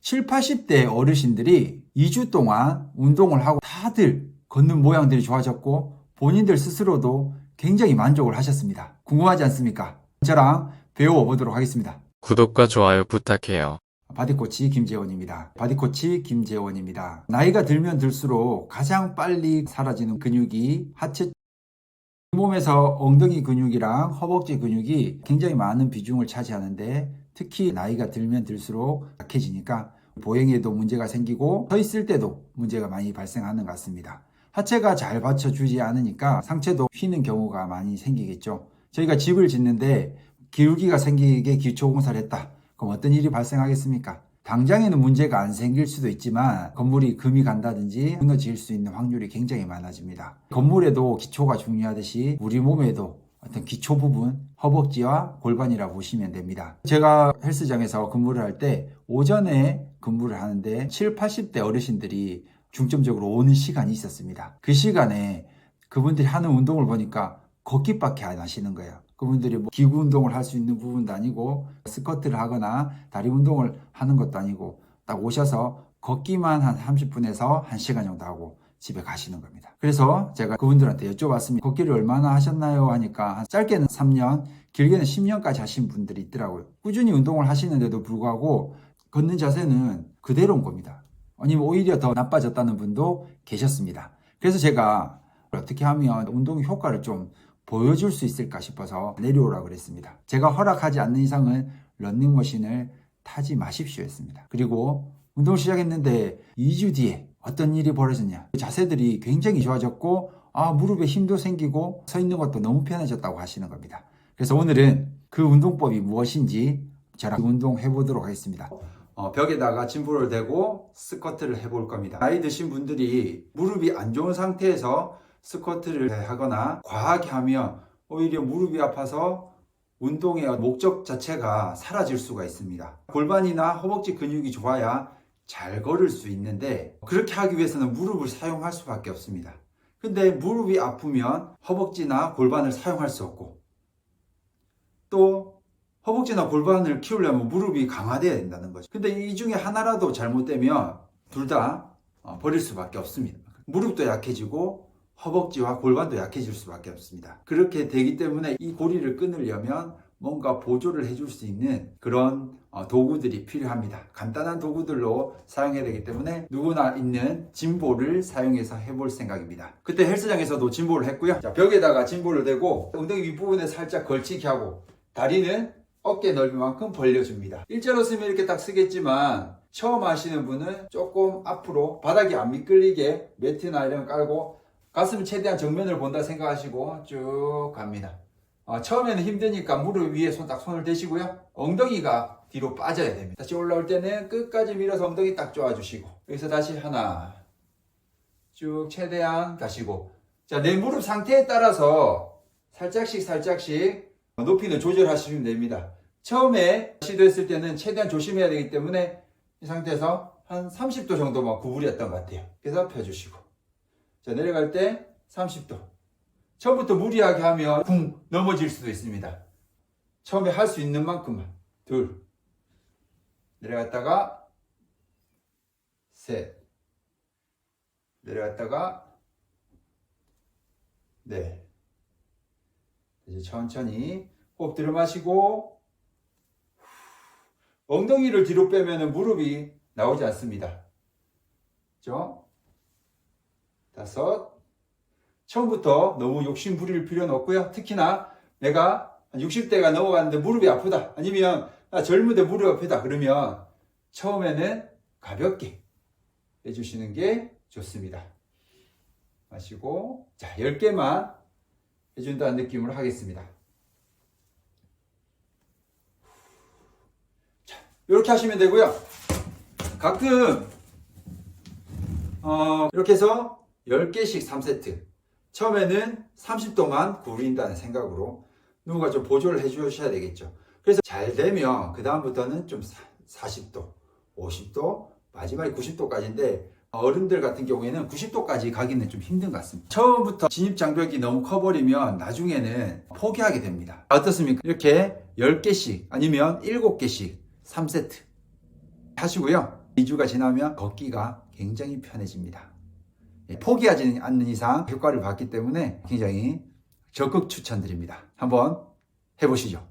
7, 80대 어르신들이 2주 동안 운동을 하고 다들 걷는 모양들이 좋아졌고 본인들 스스로도 굉장히 만족을 하셨습니다. 궁금하지 않습니까? 저랑 배워보도록 하겠습니다. 구독과 좋아요 부탁해요. 바디코치 김재원입니다. 바디코치 김재원입니다. 나이가 들면 들수록 가장 빨리 사라지는 근육이 하체 몸에서 엉덩이 근육이랑 허벅지 근육이 굉장히 많은 비중을 차지하는데 특히 나이가 들면 들수록 약해지니까 보행에도 문제가 생기고 서 있을 때도 문제가 많이 발생하는 것 같습니다. 하체가 잘 받쳐주지 않으니까 상체도 휘는 경우가 많이 생기겠죠. 저희가 집을 짓는데 기울기가 생기게 기초공사를 했다. 그럼 어떤 일이 발생하겠습니까? 당장에는 문제가 안 생길 수도 있지만 건물이 금이 간다든지 무너질 수 있는 확률이 굉장히 많아집니다. 건물에도 기초가 중요하듯이 우리 몸에도 어떤 기초 부분, 허벅지와 골반이라 보시면 됩니다. 제가 헬스장에서 근무를 할 때 오전에 근무를 하는데 7, 80대 어르신들이 중점적으로 오는 시간이 있었습니다. 그 시간에 그분들이 하는 운동을 보니까 걷기밖에 안 하시는 거예요. 그분들이 뭐 기구 운동을 할 수 있는 부분도 아니고 스쿼트를 하거나 다리 운동을 하는 것도 아니고 딱 오셔서 걷기만 한 30분에서 1시간 정도 하고 집에 가시는 겁니다. 그래서 제가 그분들한테 여쭤봤습니다. 걷기를 얼마나 하셨나요? 하니까 짧게는 3년, 길게는 10년까지 하신 분들이 있더라고요. 꾸준히 운동을 하시는데도 불구하고 걷는 자세는 그대로인 겁니다. 아니면 오히려 더 나빠졌다는 분도 계셨습니다. 그래서 제가 어떻게 하면 운동 효과를 좀 보여줄 수 있을까 싶어서 내려오라고 그랬습니다. 제가 허락하지 않는 이상은 런닝머신을 타지 마십시오 했습니다. 그리고 운동을 시작했는데 2주 뒤에 어떤 일이 벌어졌냐. 자세들이 굉장히 좋아졌고 무릎에 힘도 생기고 서 있는 것도 너무 편해졌다고 하시는 겁니다. 그래서 오늘은 그 운동법이 무엇인지 저랑 운동해 보도록 하겠습니다. 벽에다가 짐볼을 대고 스쿼트를 해볼 겁니다. 나이 드신 분들이 무릎이 안 좋은 상태에서 스쿼트를 하거나 과하게 하면 오히려 무릎이 아파서 운동의 목적 자체가 사라질 수가 있습니다. 골반이나 허벅지 근육이 좋아야 잘 걸을 수 있는데 그렇게 하기 위해서는 무릎을 사용할 수밖에 없습니다. 근데 무릎이 아프면 허벅지나 골반을 사용할 수 없고 또 허벅지나 골반을 키우려면 무릎이 강화돼야 된다는 거죠. 근데 이 중에 하나라도 잘못되면 둘 다 버릴 수밖에 없습니다. 무릎도 약해지고 허벅지와 골반도 약해질 수밖에 없습니다. 그렇게 되기 때문에 이 고리를 끊으려면 뭔가 보조를 해줄 수 있는 그런 도구들이 필요합니다. 간단한 도구들로 사용해야 되기 때문에 누구나 있는 짐볼을 사용해서 해볼 생각입니다. 그때 헬스장에서도 짐볼을 했고요. 자, 벽에다가 짐볼을 대고 엉덩이 윗부분에 살짝 걸치게 하고 다리는 어깨 넓이만큼 벌려줍니다. 일자로 쓰면 이렇게 딱 쓰겠지만 처음 하시는 분은 조금 앞으로 바닥이 안 미끌리게 매트나 이런 거 깔고 가슴을 최대한 정면을 본다 생각하시고 쭉 갑니다. 처음에는 힘드니까 무릎 위에 손을 대시고요. 엉덩이가 뒤로 빠져야 됩니다. 다시 올라올 때는 끝까지 밀어서 엉덩이 딱 조아주시고 여기서 다시 하나 쭉 최대한 가시고 자, 내 무릎 상태에 따라서 살짝씩 높이는 조절하시면 됩니다. 처음에 시도했을 때는 최대한 조심해야 되기 때문에 이 상태에서 한 30도 정도만 구부렸던 것 같아요. 그래서 펴주시고 자, 내려갈 때 30도. 처음부터 무리하게 하면 쿵 넘어질 수도 있습니다. 처음에 할 수 있는 만큼만. 둘. 내려갔다가 셋. 내려갔다가 넷. 이제 천천히 호흡 들여 마시고 엉덩이를 뒤로 빼면 무릎이 나오지 않습니다. 그렇죠? 다섯. 처음부터 너무 욕심 부릴 필요는 없고요. 특히나 내가 60대가 넘어갔는데 무릎이 아프다. 아니면 나 젊은데 무릎이 아프다. 그러면 처음에는 가볍게 해주시는 게 좋습니다. 마시고 자 10개만 해준다는 느낌으로 하겠습니다. 자, 이렇게 하시면 되고요. 가끔 이렇게 해서 10개씩 3세트 처음에는 30도만 구부린다는 생각으로 누군가 좀 보조를 해주셔야 되겠죠. 그래서 잘 되면 그 다음부터는 좀 40도, 50도, 마지막에 90도까지인데 어른들 같은 경우에는 90도까지 가기는 좀 힘든 것 같습니다. 처음부터 진입장벽이 너무 커버리면 나중에는 포기하게 됩니다. 어떻습니까? 이렇게 10개씩 아니면 7개씩 3세트 하시고요. 2주가 지나면 걷기가 굉장히 편해집니다. 포기하지 않는 이상 효과를 봤기 때문에 굉장히 적극 추천드립니다. 한번 해보시죠.